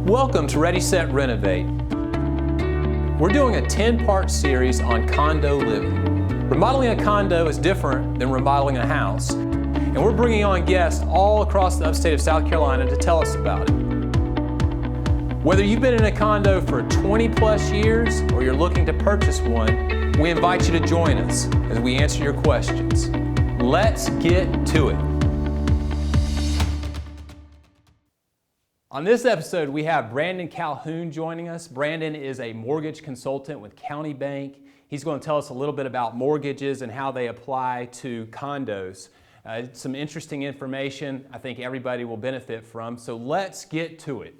Welcome to Ready, Set, Renovate. We're doing a 10-part series on condo living. Remodeling a condo is different than remodeling a house, and we're bringing on guests all across the upstate of South Carolina to tell us about it. Whether you've been in a condo for 20 plus years or you're looking to purchase one, we invite you to join us as we answer your questions. Let's get to it. On this episode, we have Brandon Calhoun joining us. Brandon is a mortgage consultant with Countybank. He's going to tell us a little bit about mortgages and how they apply to condos. Some interesting information I think everybody will benefit from, so let's get to it.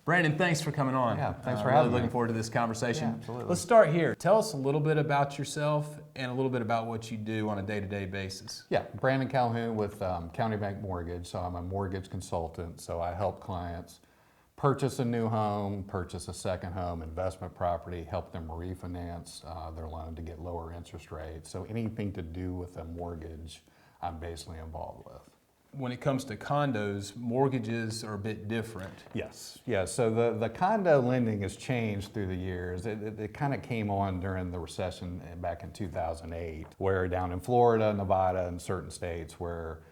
Brandon, thanks for coming on. Yeah, thanks for having me. Looking forward to this conversation. Yeah, absolutely. Let's start here. Tell us a little bit about yourself and a little bit about what you do on a day-to-day basis. Yeah, Brandon Calhoun with Countybank Mortgage. So I'm a mortgage consultant. So I help clients purchase a new home, purchase a second home, investment property, help them refinance their loan to get lower interest rates. So anything to do with a mortgage, I'm basically involved with. When it comes to condos, mortgages are a bit different. Yes. So the condo lending has changed through the years. It kind of came on during the recession back in 2008, where down in Florida, Nevada, and certain states where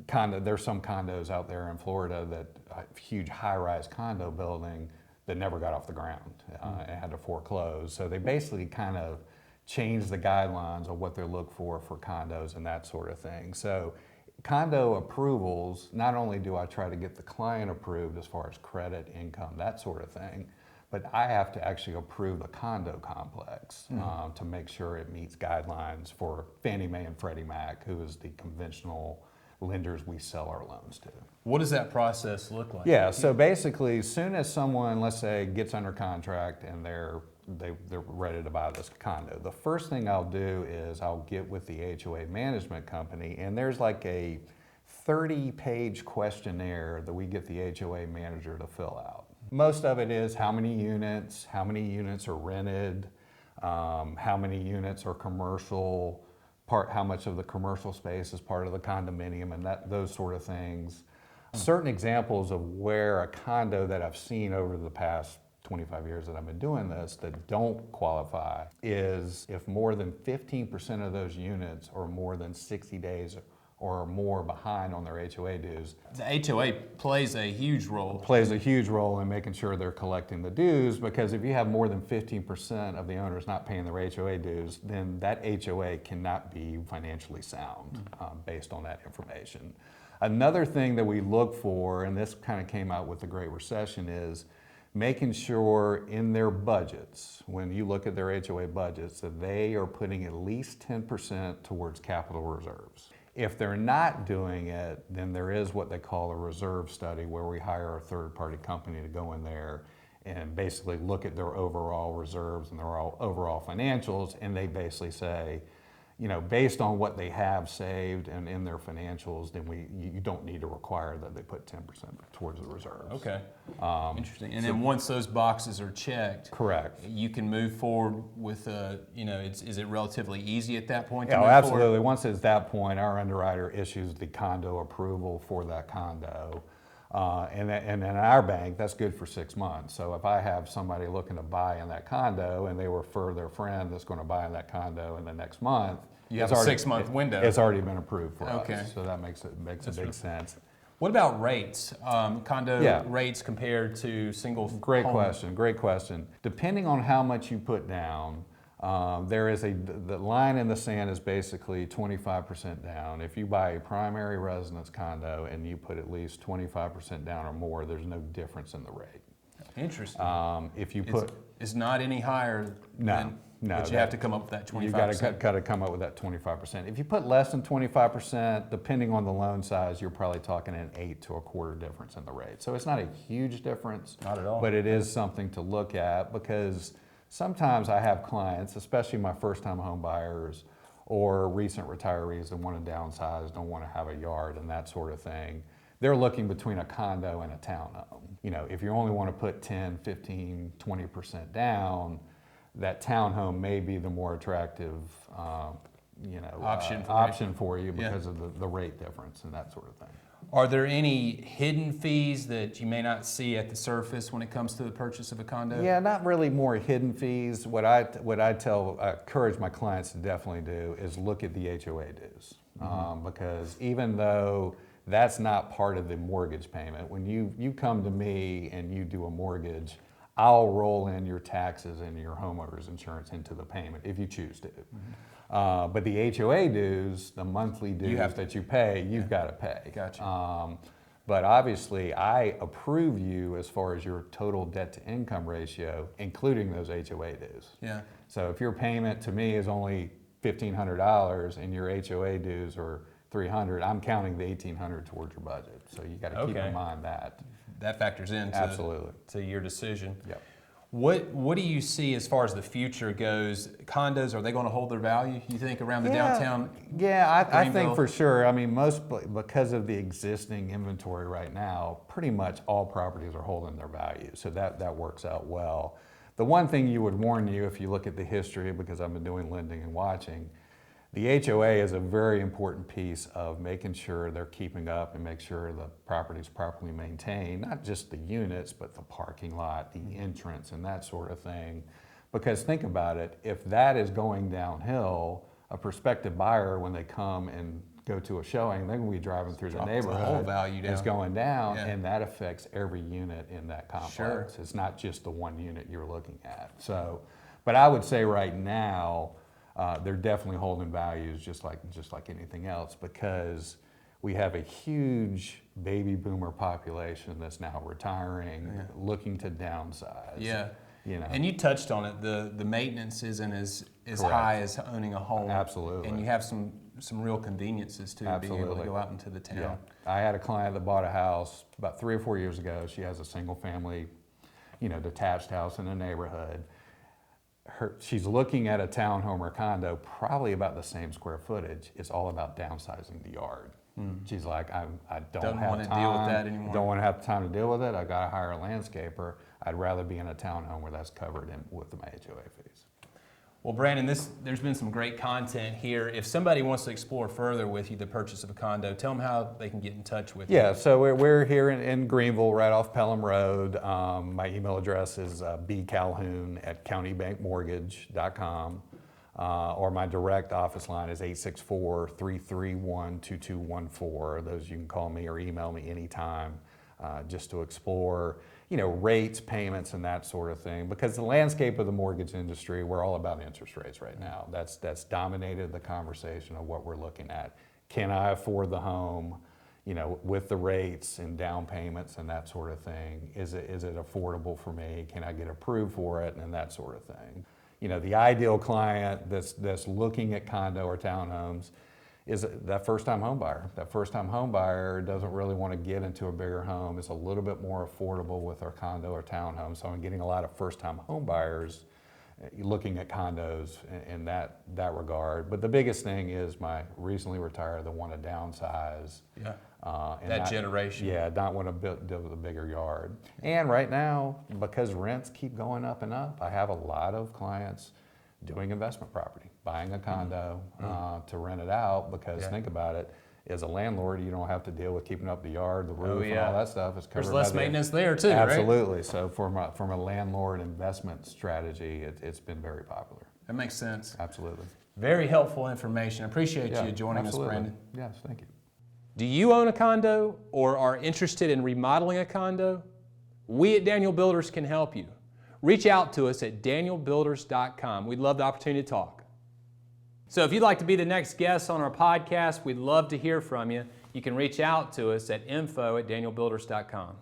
there's some condos out there in Florida that huge high-rise condo building that never got off the ground and had to foreclose. So they basically kind of changed the guidelines of what they look for condos and that sort of thing. So condo approvals, not only do I try to get the client approved as far as credit, income, that sort of thing, but I have to actually approve the condo complex to make sure it meets guidelines for Fannie Mae and Freddie Mac, who is the conventional lenders we sell our loans to. What does that process look like? Yeah, so basically, as soon as someone, let's say, gets under contract and they're ready to buy this condo, the first thing I'll do is I'll get with the HOA management company, and there's like a 30-page questionnaire that we get the HOA manager to fill out. Most of it is how many units are rented, how many units are commercial, how much of the commercial space is part of the condominium, and those sort of things. Certain examples of where a condo that I've seen over the past 25 years that I've been doing this that don't qualify is if more than 15% of those units are more than 60 days or more behind on their HOA dues. The HOA plays a huge role. Plays a huge role in making sure they're collecting the dues, because if you have more than 15% of the owners not paying their HOA dues, then that HOA cannot be financially sound based on that information. Another thing that we look for, and this kind of came out with the Great Recession, is making sure in their budgets, when you look at their HOA budgets, that they are putting at least 10% towards capital reserves. If they're not doing it, then there is what they call a reserve study, where we hire a third-party company to go in there and basically look at their overall reserves and their overall financials, and they basically say, you know, based on what they have saved and in their financials, then you don't need to require that they put 10% towards the reserves. Okay, interesting. And then once those boxes are checked, correct, you can move forward with, is it relatively easy at that point? Yeah, absolutely. Forward? Once it's that point, our underwriter issues the condo approval for that condo. And in our bank, that's good for 6 months. So if I have somebody looking to buy in that condo and they refer their friend that's going to buy in that condo in the next month, you have a 6-month window. It's already been approved for us. So that makes a big sense. What about rates? Condo rates compared to single home? Great question. Depending on how much you put down, there is the line in the sand is basically 25% down. If you buy a primary residence condo and you put at least 25% down or more, there's no difference in the rate. Interesting. If you it's not any higher. No, but you have to come up with that 25%. You've got to come up with that 25%. If you put less than 25%, depending on the loan size, you're probably talking an 8 to a quarter difference in the rate. So it's not a huge difference. Not at all. But it is something to look at, because sometimes I have clients, especially my first-time home buyers or recent retirees that want to downsize, don't want to have a yard and that sort of thing. They're looking between a condo and a townhome. You know, if you only want to put 10, 15, 20% down, that townhome may be the more attractive option for you because of the rate difference and that sort of thing. Are there any hidden fees that you may not see at the surface when it comes to the purchase of a condo? Yeah, not really more hidden fees. What I encourage my clients to definitely do is look at the HOA dues. Because even though that's not part of the mortgage payment, when you come to me and you do a mortgage, I'll roll in your taxes and your homeowner's insurance into the payment if you choose to. But the HOA dues, the monthly dues that you pay, you've got to pay. Gotcha. But obviously, I approve you as far as your total debt to income ratio, including those HOA dues. Yeah. So if your payment to me is only $1,500 and your HOA dues are $300, I'm counting the $1,800 towards your budget. So you got to keep in mind that. That factors into Absolutely. to your decision. Yep. What do you see as far as the future goes? Condos, are they going to hold their value, you think, around the downtown? Yeah, I think for sure. I mean, because of the existing inventory right now, pretty much all properties are holding their value. So that works out well. The one thing you would warn you if you look at the history, because I've been doing lending and watching, the HOA is a very important piece of making sure they're keeping up and make sure the property is properly maintained, not just the units, but the parking lot, the entrance, and that sort of thing. Because think about it, if that is going downhill, a prospective buyer, when they come and go to a showing, they're going to be driving through the neighborhood. The whole value down. It's going down, and that affects every unit in that complex. Sure. It's not just the one unit you're looking at. So, but I would say right now, they're definitely holding values just like anything else, because we have a huge baby boomer population that's now retiring, looking to downsize. Yeah. You know. And you touched on it. The maintenance isn't as high as owning a home. Absolutely. And you have some real conveniences too, being able to go out into the town. Yeah. I had a client that bought a house about 3 or 4 years ago. She has a single family, detached house in a neighborhood. She's looking at a townhome or condo, probably about the same square footage. It's all about downsizing the yard. She's like, I don't have want to time. deal with that anymore. Don't want to have time to deal with it. I got to hire a landscaper. I'd rather be in a townhome where that's covered with my HOA fees. Well, Brandon, there's been some great content here. If somebody wants to explore further with you the purchase of a condo, tell them how they can get in touch with you. Yeah, so we're here in Greenville, right off Pelham Road. My email address is bcalhoun@countybankmortgage.com, or my direct office line is 864-331-2214. Those you can call me or email me anytime, just to explore rates, payments, and that sort of thing. Because the landscape of the mortgage industry, we're all about interest rates right now. That's dominated the conversation of what we're looking at. Can I afford the home, with the rates and down payments and that sort of thing? Is it affordable for me? Can I get approved for it, and that sort of thing? The ideal client that's looking at condo or townhomes is that first-time home buyer. That first-time home buyer doesn't really want to get into a bigger home. It's a little bit more affordable with our condo or townhome. So I'm getting a lot of first-time home buyers looking at condos in that regard. But the biggest thing is my recently retired that want to downsize. Yeah. And generation. Yeah, not want to build a bigger yard. And right now, because rents keep going up and up, I have a lot of clients doing investment property, buying a condo to rent it out, because think about it, as a landlord, you don't have to deal with keeping up the yard, the roof, and all that stuff. It's covered. There's less maintenance there too, Absolutely. Right? So from a landlord investment strategy, it's been very popular. That makes sense. Absolutely. Very helpful information. I appreciate you joining us, Brandon. Yes, thank you. Do you own a condo or are interested in remodeling a condo? We at Daniel Builders can help you. Reach out to us at danielbuilders.com. We'd love the opportunity to talk. So if you'd like to be the next guest on our podcast, we'd love to hear from you. You can reach out to us at info@danielbuilders.com.